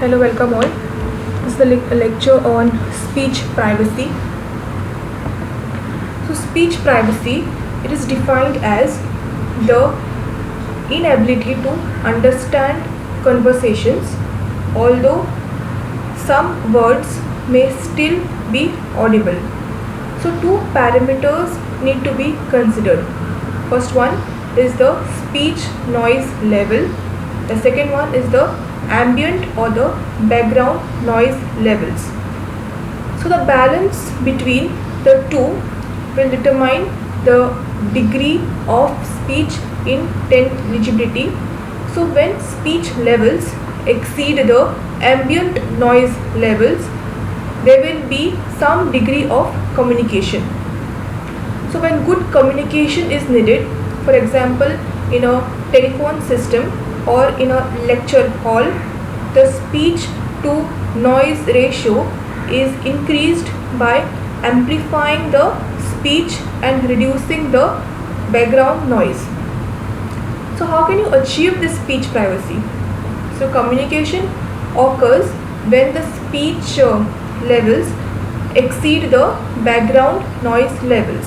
Hello, welcome all. This is the lecture on speech privacy. So, speech privacy, it is defined as the inability to understand conversations, although some words may still be audible. So, two parameters need to be considered. First one is the speech noise level. The second one is the ambient or the background noise levels. So the balance between the two will determine the degree of speech intelligibility. So when speech levels exceed the ambient noise levels, there will be some degree of communication. So when good communication is needed, for example in a telephone system or in a lecture hall, the speech to noise ratio is increased by amplifying the speech and reducing the background noise. So how can you achieve this speech privacy? So communication occurs when the speech levels exceed the background noise levels,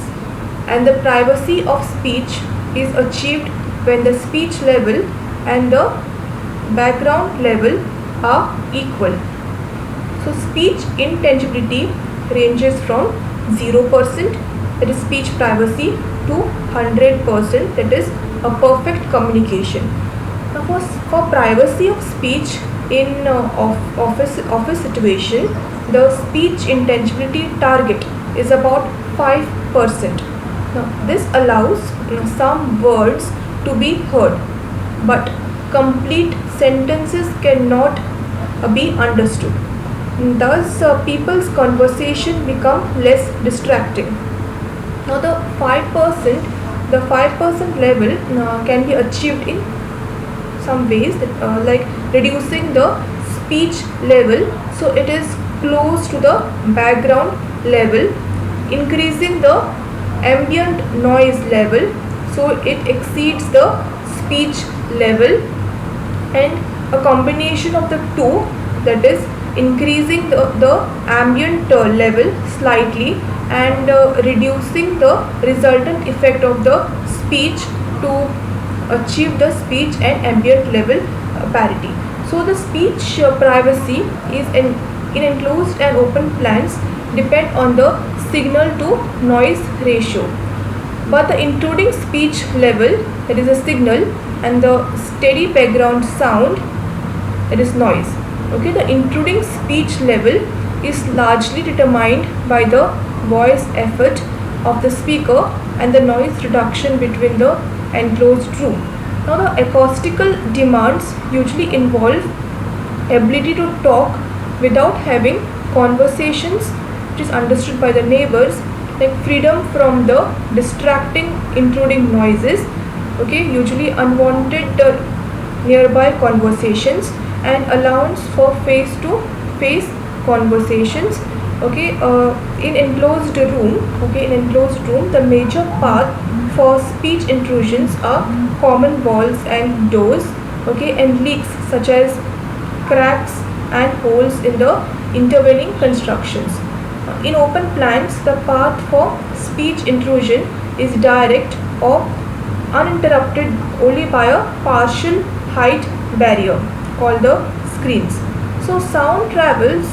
and the privacy of speech is achieved when the speech level and the background level are equal. So speech intelligibility ranges from 0%, that is speech privacy, to 100%, that is a perfect communication. Now for privacy of speech in office situation, the speech intelligibility target is about 5%. Now this allows some words to be heard, but complete sentences cannot be understood. Thus people's conversation become less distracting. Now the 5% level can be achieved in some ways, like reducing the speech level so it is close to the background level, increasing the ambient noise level so it exceeds the speech level, and a combination of the two, that is increasing the ambient level slightly and reducing the resultant effect of the speech to achieve the speech and ambient level parity. So the speech privacy is in enclosed and open plans depend on the signal to noise ratio, but the intruding speech level, that is a signal, and the steady background sound, that is noise. Okay, the intruding speech level is largely determined by the voice effort of the speaker and the noise reduction between the enclosed room. Now the acoustical demands usually involve ability to talk without having conversations which is understood by the neighbors, like freedom from the distracting intruding noises, okay, usually unwanted nearby conversations, and allowance for face to face conversations. Okay, in enclosed room, the major path for speech intrusions are common walls and doors, okay, and leaks such as cracks and holes in the intervening constructions. In open plans, the path for speech intrusion is direct or uninterrupted only by a partial height barrier called the screens. So sound travels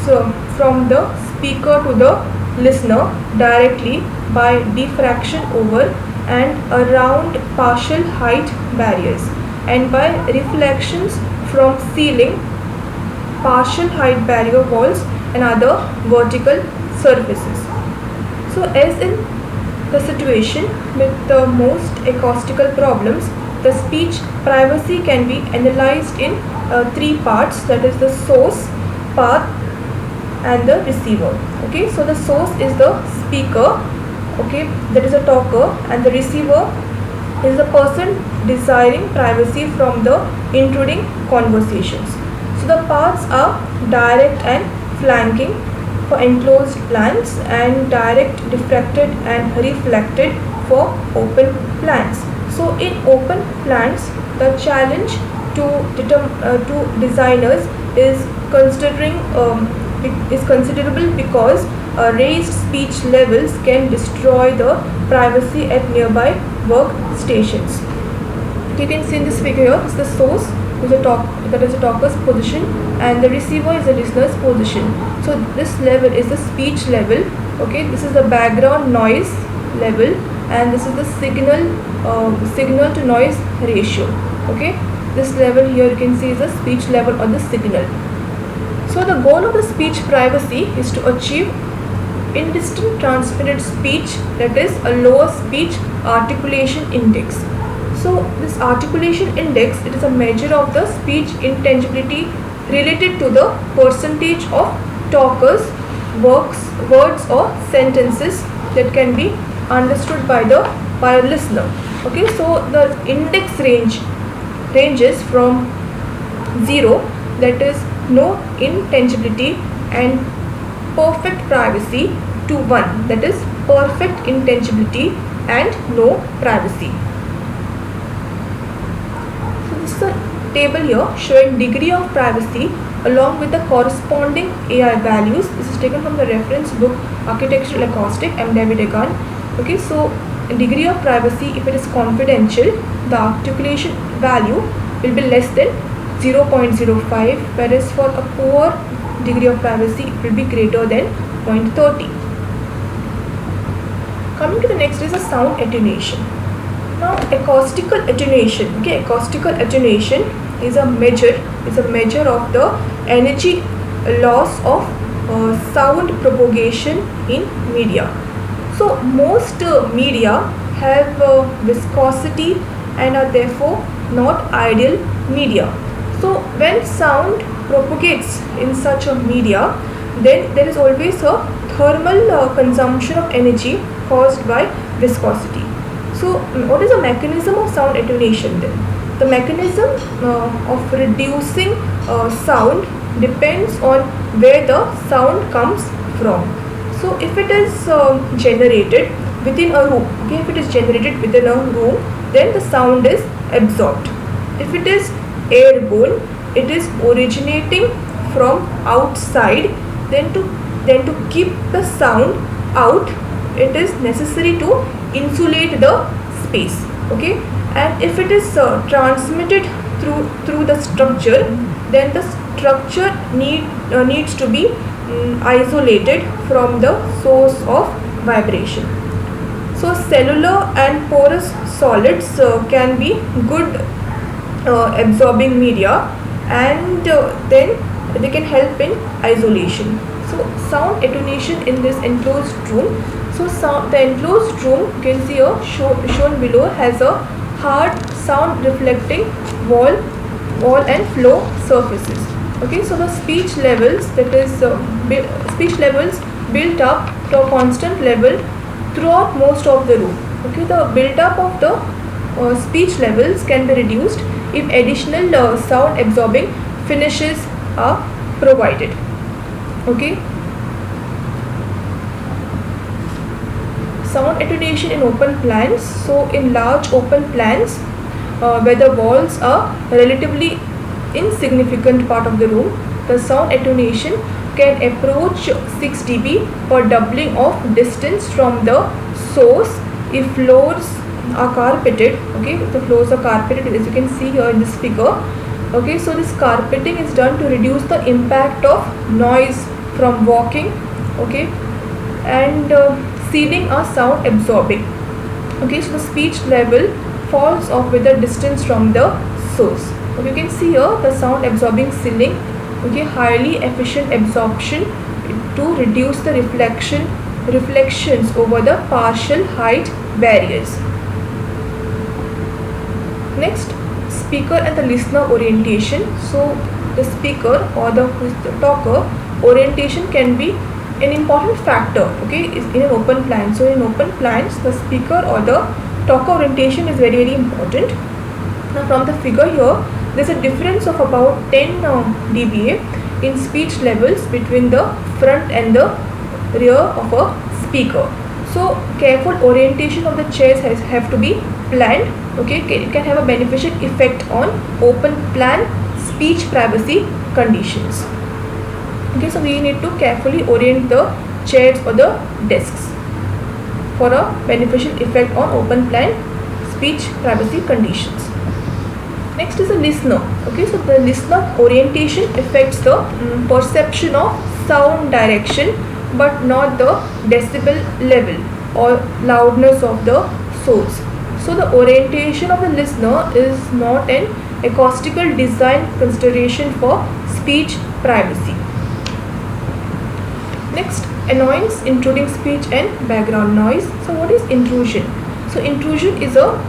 from the speaker to the listener directly by diffraction over and around partial height barriers, and by reflections from ceiling, partial height barrier walls, and other vertical surfaces. So as in the situation with the most acoustical problems, the speech privacy can be analyzed in three parts, that is the source, path, and the receiver. Okay, so the source is the speaker, okay, that is a talker, and the receiver is the person desiring privacy from the intruding conversations. So the paths are direct and flanking for enclosed plans, and direct, diffracted, and reflected for open plans. So in open plans, the challenge to designers is considering is considerable because raised speech levels can destroy the privacy at nearby workstations. You can see in this figure here, it's the source is a that is a talker's position, and the receiver is the listener's position. So this level is the speech level. Okay, this is the background noise level, and this is the signal to noise ratio. Okay, this level here you can see is the speech level or the signal. So the goal of the speech privacy is to achieve indistinct transmitted speech, that is a lower speech articulation index. So this articulation index, it is a measure of the speech intelligibility related to the percentage of talkers words or sentences that can be understood by a listener. Okay, so the index ranges from 0, that is no intelligibility and perfect privacy, to 1, that is perfect intelligibility and no privacy. So this is a table here showing degree of privacy along with the corresponding AI values. This is taken from the reference book Architectural Acoustic, M. David Egan. Okay, so degree of privacy, if it is confidential, the articulation value will be less than 0.05, whereas for a poor degree of privacy it will be greater than 0.30. Coming to the next is a sound attenuation. Now acoustical attenuation. Okay, acoustical attenuation is a measure of the energy loss of sound propagation in media. So most media have viscosity and are therefore not ideal media. So when sound propagates in such a media, then there is always a thermal consumption of energy caused by viscosity. So what is the mechanism of sound attenuation then? The mechanism of reducing sound depends on where the sound comes from. So if it is generated within a room, okay, if it is generated within a room, then the sound is absorbed. If it is airborne, it is originating from outside, then to keep the sound out, it is necessary to insulate the space. Okay, and if it is transmitted through the structure, then the structure needs to be isolated from the source of vibration. So cellular and porous solids can be good absorbing media, and then they can help in isolation. So sound attenuation in this enclosed room. So the enclosed room, you can see here shown below, has a hard sound reflecting wall and floor surfaces. Okay, so the speech levels, that is speech levels built up to a constant level throughout most of the room. Okay, the build up of the speech levels can be reduced if additional sound absorbing finishes are provided. Okay, sound attenuation in open plans. So in large open plans where the walls are relatively insignificant part of the room, the sound attenuation can approach 6 dB for doubling of distance from the source if floors are carpeted. Okay, if the floors are carpeted, as you can see here in this figure. Okay, so this carpeting is done to reduce the impact of noise from walking. Okay, and ceiling are sound absorbing. Okay, so the speech level falls off with the distance from the source. Okay, you can see here the sound absorbing ceiling. Okay, highly efficient absorption to reduce the reflections over the partial height barriers. Next, speaker and the listener orientation. So the speaker or the talker orientation can be an important factor, okay, is in an open plan. So in open plans, the speaker or the talker orientation is very, very important. Now from the figure here, there is a difference of about 10 dBA in speech levels between the front and the rear of a speaker. So careful orientation of the chairs have to be planned. Okay, it can have a beneficial effect on open plan speech privacy conditions. Okay, so we need to carefully orient the chairs or the desks for a beneficial effect on open plan speech privacy conditions. Next is a listener. Okay, so the listener orientation affects the perception of sound direction but not the decibel level or loudness of the source. So the orientation of the listener is not an acoustical design consideration for speech privacy. Next, annoyance intruding speech and background noise. So what is intrusion? So intrusion is a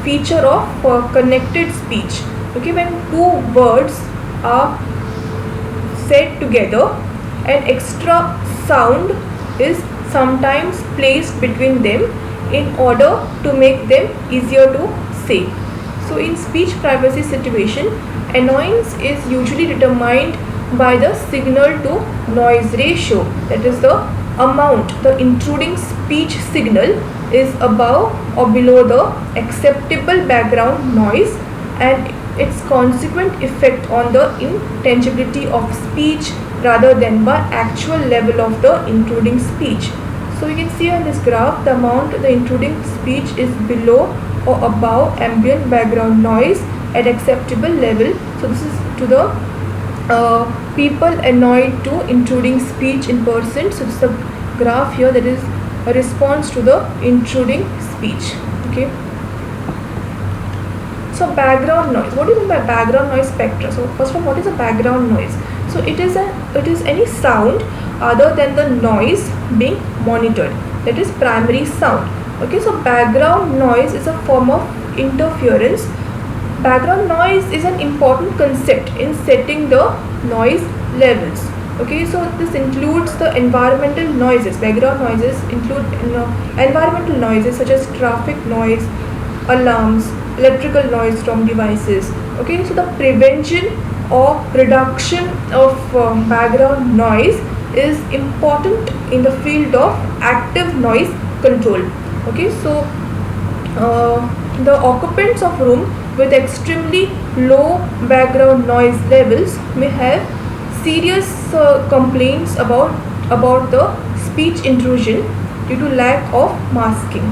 feature of connected speech. Okay, when two words are said together, an extra sound is sometimes placed between them in order to make them easier to say. So in speech privacy situation, annoyance is usually determined by the signal to noise ratio, that is the amount the intruding speech signal is above or below the acceptable background noise and its consequent effect on the intelligibility of speech rather than by actual level of the intruding speech. So you can see on this graph the amount the intruding speech is below or above ambient background noise at acceptable level. So this is to the people annoyed to intruding speech in person. So this is the graph here, that is a response to the intruding speech. Okay. So background noise. What do you mean by background noise spectra? So first of all, what is a background noise? So it is any sound other than the noise being monitored. That is primary sound. Okay. So background noise is a form of interference. Background noise is an important concept in setting the noise levels. Okay, so this includes the environmental noises. Background noises include environmental noises such as traffic noise, alarms, electrical noise from devices. Okay, so the prevention or reduction of background noise is important in the field of active noise control. Okay, so the occupants of room with extremely low background noise levels may have serious complaints about the speech intrusion due to lack of masking.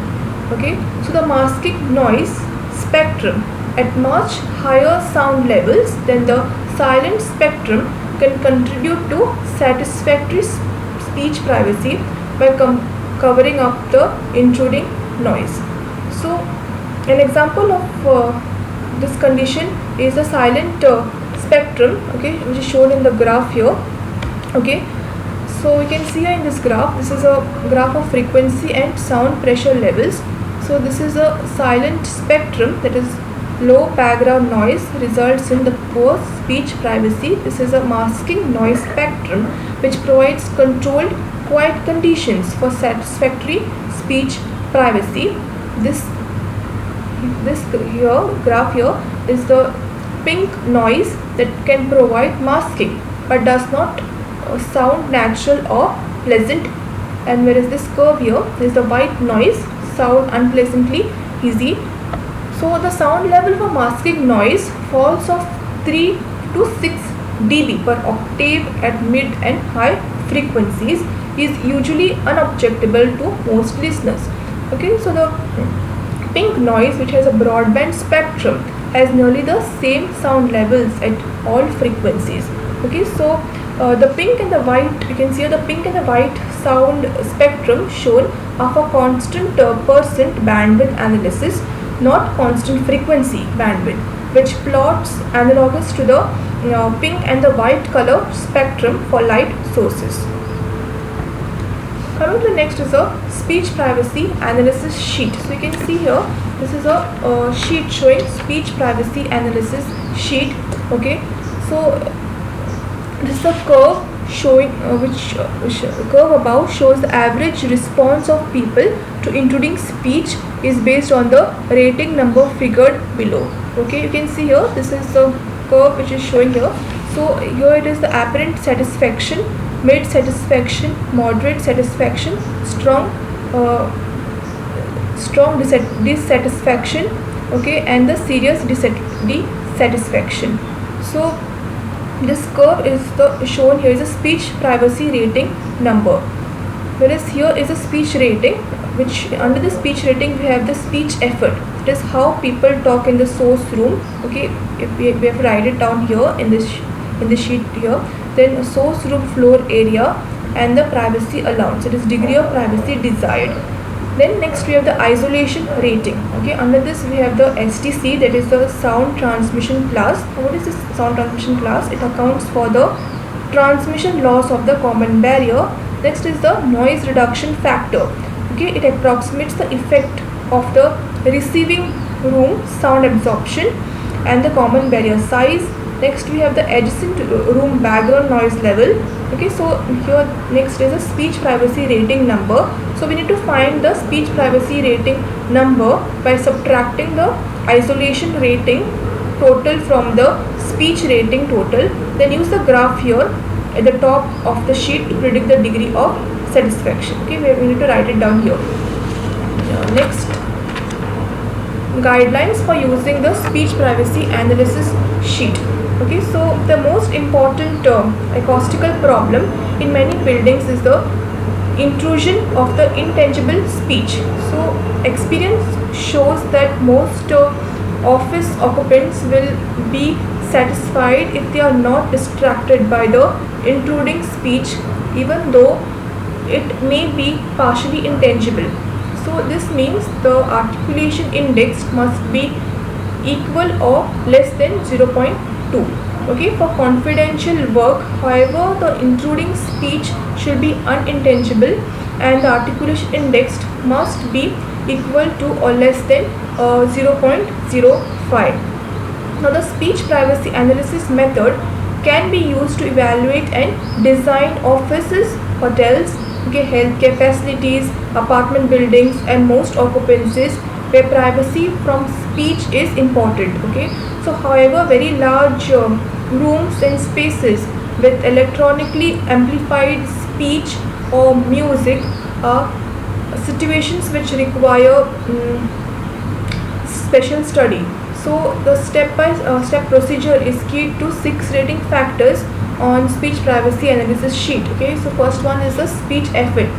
Okay, so the masking noise spectrum at much higher sound levels than the silent spectrum can contribute to satisfactory speech privacy by covering up the intruding noise. So an example of this condition is the silent spectrum, okay, which is shown in the graph here. Okay, so you can see here in this graph, this is a graph of frequency and sound pressure levels. So this is a silent spectrum, that is low background noise results in the poor speech privacy. This is a masking noise spectrum which provides controlled quiet conditions for satisfactory speech privacy. This graph here is the pink noise that can provide masking but does not sound natural or pleasant, and whereas this curve here is the white noise, sound unpleasantly easy. So the sound level for masking noise falls of 3 to 6 dB per octave at mid and high frequencies is usually unobjectable to most listeners. Okay, so the pink noise, which has a broadband spectrum, has nearly the same sound levels at all frequencies. Okay, so the pink and the white, you can see the pink and the white sound spectrum shown are for constant percent bandwidth analysis, not constant frequency bandwidth, which plots analogous to the pink and the white color spectrum for light sources. Coming to the next is a speech privacy analysis sheet. So you can see here, this is a sheet showing speech privacy analysis sheet. Okay, so this is a curve showing which curve above shows the average response of people to intruding speech is based on the rating number figured below. Okay, you can see here, this is the curve which is showing here. So here it is the apparent satisfaction, mid satisfaction, moderate satisfaction, strong dissatisfaction, okay, and the serious dissatisfaction. So This curve is shown here is a speech privacy rating number. Whereas here is a speech rating, which under the speech rating we have the speech effort. It is how people talk in the source room. Okay, if we have to write it down here in the sheet here. Then source room floor area and the privacy allowance. It is degree of privacy desired. Then next we have the isolation rating. Okay, under this we have the STC, that is the sound transmission class. What is this sound transmission class? It accounts for the transmission loss of the common barrier. Next is the noise reduction factor. Okay, it approximates the effect of the receiving room sound absorption and the common barrier size. Next we have the adjacent room background noise level. Okay, so here next is a speech privacy rating number. So we need to find the speech privacy rating number by subtracting the isolation rating total from the speech rating total. Then use the graph here at the top of the sheet to predict the degree of satisfaction. Okay, we need to write it down here. Next, guidelines for using the speech privacy analysis sheet. Okay, so the most important acoustical problem in many buildings is the intrusion of the intangible speech. So experience shows that most office occupants will be satisfied if they are not distracted by the intruding speech, even though it may be partially intangible. So this means the articulation index must be equal or less than 0.2. Okay, for confidential work, however, the intruding speech should be unintelligible and the articulation index must be equal to or less than 0.05. Now the speech privacy analysis method can be used to evaluate and design offices, hotels, okay, healthcare facilities, apartment buildings and most occupancies where privacy from speech is important. Okay, so however very large rooms and spaces with electronically amplified speech or music are situations which require special study. So the step procedure is key to 6 rating factors on speech privacy analysis sheet. Okay, so first one is the speech effect.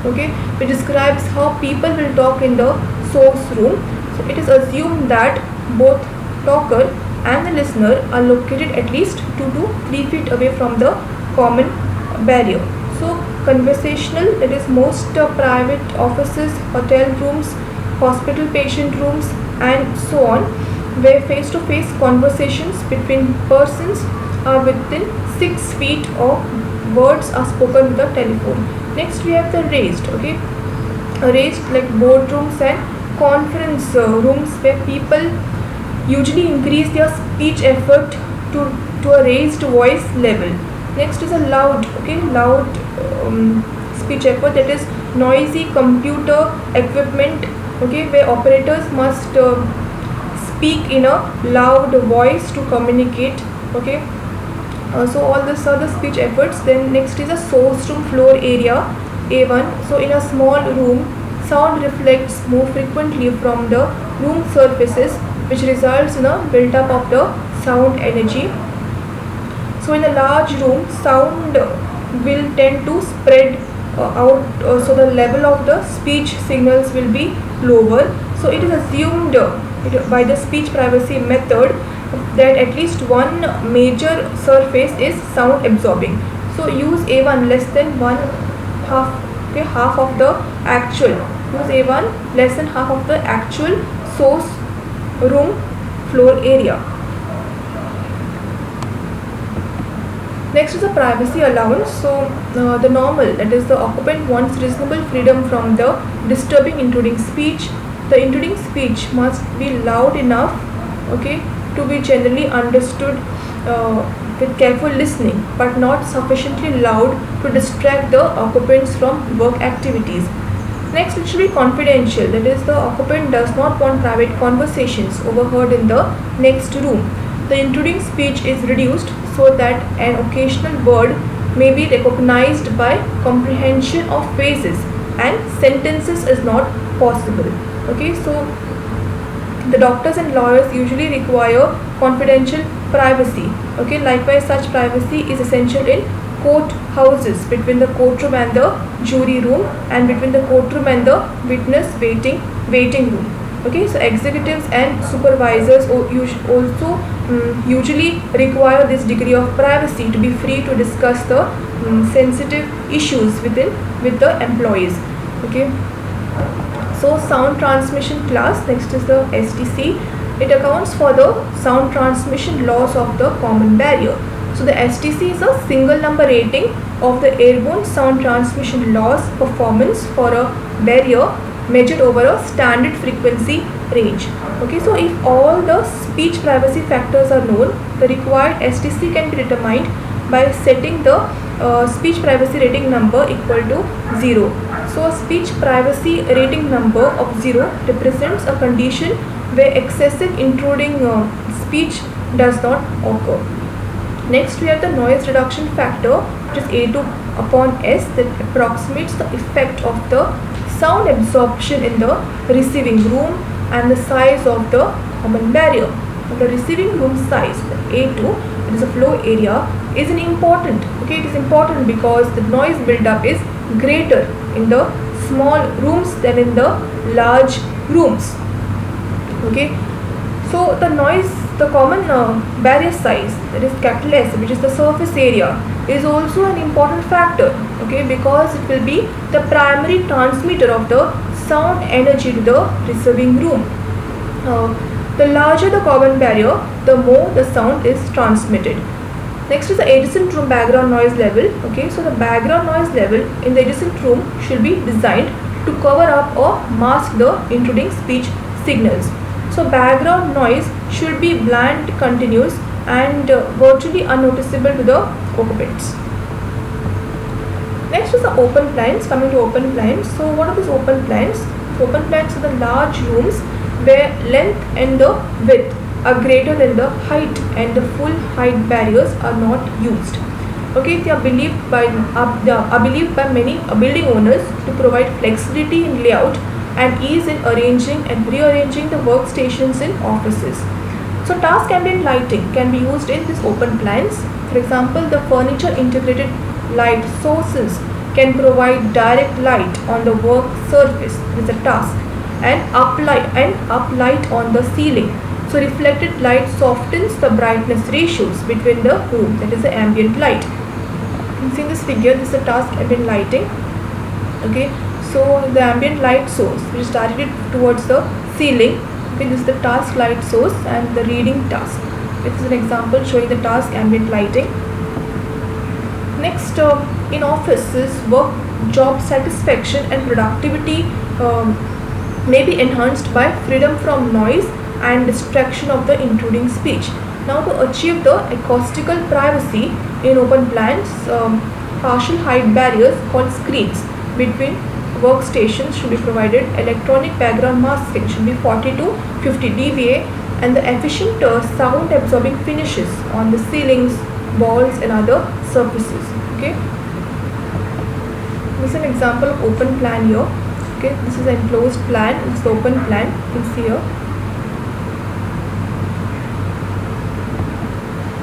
Okay, which describes how people will talk in the source room. So it is assumed that both talker and the listener are located at least 2 to 3 feet away from the common barrier. So conversational, it is most private offices, hotel rooms, hospital patient rooms and so on, where face-to-face conversations between persons are within 6 feet or words are spoken with the telephone. Next we have the raised. Okay, raised like boardrooms and conference rooms where people usually increase their speech effort to a raised voice level. Next is a loud. Okay, loud speech effort, that is noisy computer equipment. Okay, where operators must speak in a loud voice to communicate. Okay, so all this are the speech efforts. Then next is a source room floor area, A1. So in a small room, sound reflects more frequently from the room surfaces, which results in a build-up of the sound energy. So in a large room, sound will tend to spread out, so the level of the speech signals will be lower. So it is assumed by the speech privacy method that at least one major surface is sound absorbing. So use A1 less than half. Okay, half of the actual. Use A1 less than half of the actual source room floor area. Next is the privacy allowance. So the normal, that is the occupant wants reasonable freedom from the disturbing intruding speech. The intruding speech must be loud enough, okay, to be generally understood with careful listening, but not sufficiently loud to distract the occupants from work activities. Next, it should be confidential, that is the occupant does not want private conversations overheard in the next room. The intruding speech is reduced so that an occasional word may be recognized by comprehension of phrases and sentences is not possible. Okay, so the doctors and lawyers usually require confidential privacy. Okay, likewise such privacy is essential in court houses, between the courtroom and the jury room, and between the courtroom and the witness waiting room. Okay, so executives and supervisors also usually require this degree of privacy to be free to discuss the sensitive issues with the employees. Okay, so sound transmission class, next is the STC. It accounts for the sound transmission loss of the common barrier. So the STC is a single number rating of the airborne sound transmission loss performance for a barrier measured over a standard frequency range. Okay, so if all the speech privacy factors are known, the required STC can be determined by setting the speech privacy rating number equal to 0. So a speech privacy rating number of 0 represents a condition where excessive intruding speech does not occur. Next we have the noise reduction factor, which is A2 upon S, that approximates the effect of the sound absorption in the receiving room and the size of the common barrier. The receiving room size, A2, it is a flow area, is an important. Okay, it is important because the noise buildup is greater in the small rooms than in the large rooms. Okay, so the common barrier size, that is capital S, which is the surface area, is also an important factor. Okay, because it will be the primary transmitter of the sound energy to the receiving room. The larger the common barrier, the more the sound is transmitted. Next is the adjacent room background noise level. Okay, so the background noise level in the adjacent room should be designed to cover up or mask the intruding speech signals. So background noise should be bland, continuous, and virtually unnoticeable to the occupants. Next is the open plans. Coming to open plans. So what are these open plans? Open plans are the large rooms where length and the width are greater than the height and the full height barriers are not used. Okay, they are believed by many building owners to provide flexibility in layout and ease in arranging and rearranging the workstations in offices. So task ambient lighting can be used in these open plans. For example, the furniture integrated light sources can provide direct light on the work surface, this is a task, and uplight on the ceiling. So reflected light softens the brightness ratios between the room, that is the ambient light. You can see in this figure, this is the task ambient lighting. Okay, so the ambient light source which is directed towards the ceiling. Okay, this is the task light source and the reading task. This is an example showing the task ambient lighting. Next, in offices, work job satisfaction and productivity may be enhanced by freedom from noise and distraction of the intruding speech. Now, to achieve the acoustical privacy in open plans, partial height barriers called screens between workstations should be provided. Electronic background masking should be 40 to 50 dBA, and the efficient sound absorbing finishes on the ceilings, walls, and other surfaces. Okay, this is an example of open plan here. Okay, this is an enclosed plan. It's the open plan. You can see here.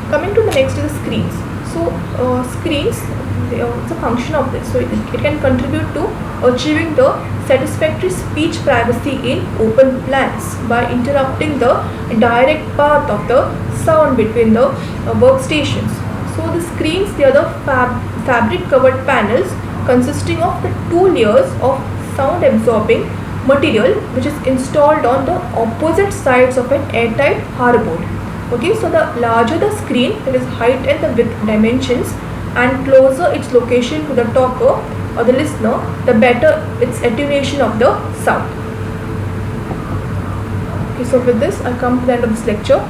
Coming to the next is the screens. So screens, it's a function of this. So it can contribute to achieving the satisfactory speech privacy in open plans by interrupting the direct path of the sound between the workstations. So the screens, they are the fabric covered panels consisting of the two layers of sound absorbing material which is installed on the opposite sides of an airtight hardboard. Okay, so the larger the screen, that is height and the width dimensions, and closer its location to the talker or the listener, the better its attenuation of the sound. Okay, so with this I come to the end of this lecture.